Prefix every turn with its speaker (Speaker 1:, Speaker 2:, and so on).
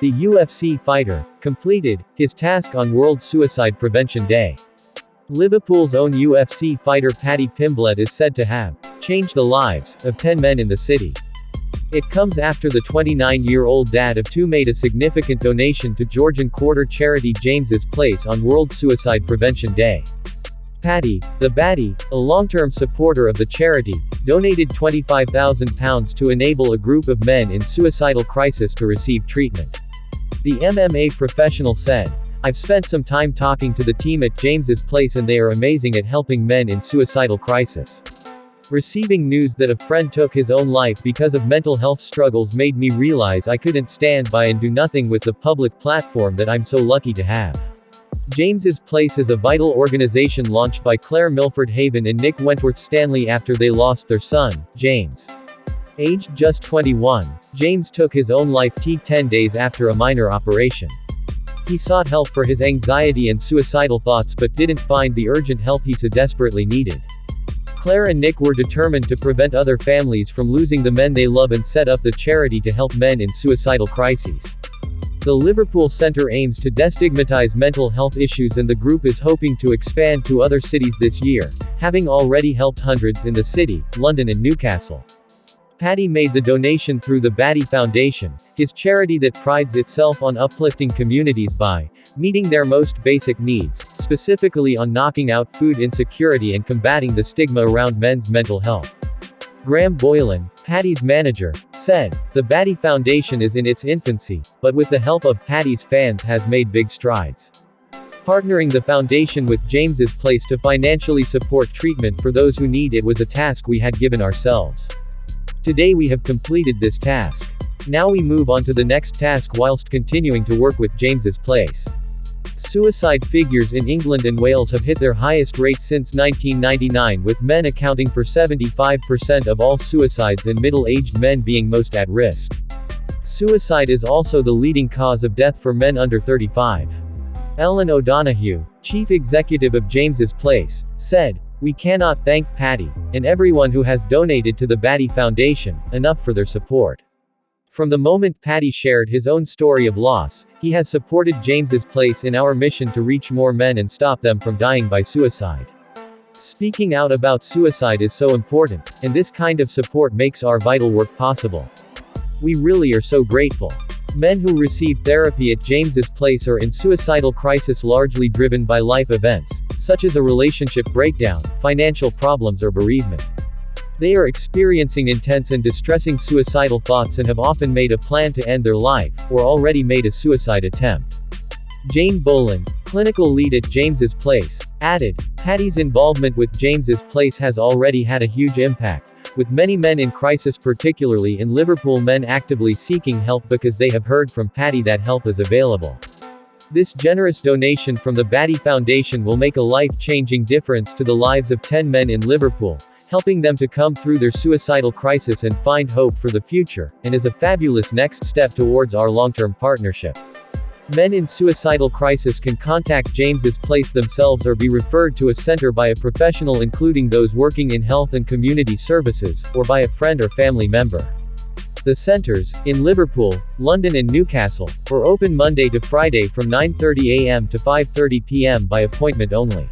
Speaker 1: The UFC Fighter completed his task on World Suicide Prevention Day. Liverpool's own UFC fighter Paddy Pimblett is said to have changed the lives of 10 men in the city. It comes after the 29-year-old dad of two made a significant donation to Georgian quarter charity James's Place on World Suicide Prevention Day. Paddy, the Baddy, a long-term supporter of the charity, donated £25,000 to enable a group of men in suicidal crisis to receive treatment. The MMA professional said, "I've spent some time talking to the team at James's Place and they are amazing at helping men in suicidal crisis. Receiving news that a friend took his own life because of mental health struggles made me realize I couldn't stand by and do nothing with the public platform that I'm so lucky to have." James's Place is a vital organization launched by Clare Milford and Nick Wentworth-Stanley after they lost their son, James. Aged just 21, James took his own life 10 days after a minor operation. He sought help for his anxiety and suicidal thoughts but didn't find the urgent help he so desperately needed. Clare and Nick were determined to prevent other families from losing the men they love and set up the charity to help men in suicidal crises. The Liverpool Centre aims to destigmatize mental health issues and the group is hoping to expand to other cities this year, having already helped hundreds in the city, London and Newcastle. Paddy made the donation through the Baddy Foundation, his charity that prides itself on uplifting communities by meeting their most basic needs, specifically on knocking out food insecurity and combating the stigma around men's mental health. Graham Boylan, Paddy's manager, said, "The Baddy Foundation is in its infancy, but with the help of Paddy's fans has made big strides. Partnering the foundation with James's Place to financially support treatment for those who need it was a task we had given ourselves. Today we have completed this task. Now we move on to the next task whilst continuing to work with James's Place." Suicide figures in England and Wales have hit their highest rate since 1999, with men accounting for 75% of all suicides and middle-aged men being most at risk. Suicide is also the leading cause of death for men under 35. Ellen O'Donoghue, chief executive of James's Place, said, "We cannot thank Paddy, and everyone who has donated to the Baddy Foundation, enough for their support. From the moment Paddy shared his own story of loss, he has supported James's Place in our mission to reach more men and stop them from dying by suicide. Speaking out about suicide is so important, and this kind of support makes our vital work possible. We really are so grateful." Men who receive therapy at James's Place are in suicidal crisis largely driven by life events, such as a relationship breakdown, financial problems or bereavement. They are experiencing intense and distressing suicidal thoughts and have often made a plan to end their life, or already made a suicide attempt. Jane Boylan, clinical lead at James's Place, added, "Paddy's involvement with James's Place has already had a huge impact, with many men in crisis, particularly in Liverpool, men actively seeking help because they have heard from Paddy that help is available. This generous donation from the Baddy Foundation will make a life-changing difference to the lives of 10 men in Liverpool, helping them to come through their suicidal crisis and find hope for the future, and is a fabulous next step towards our long-term partnership. Men in suicidal crisis can contact James's Place themselves or be referred to a center by a professional, including those working in health and community services, or by a friend or family member. The centers, in Liverpool, London and Newcastle, are open Monday to Friday from 9:30 a.m. to 5:30 p.m. by appointment only.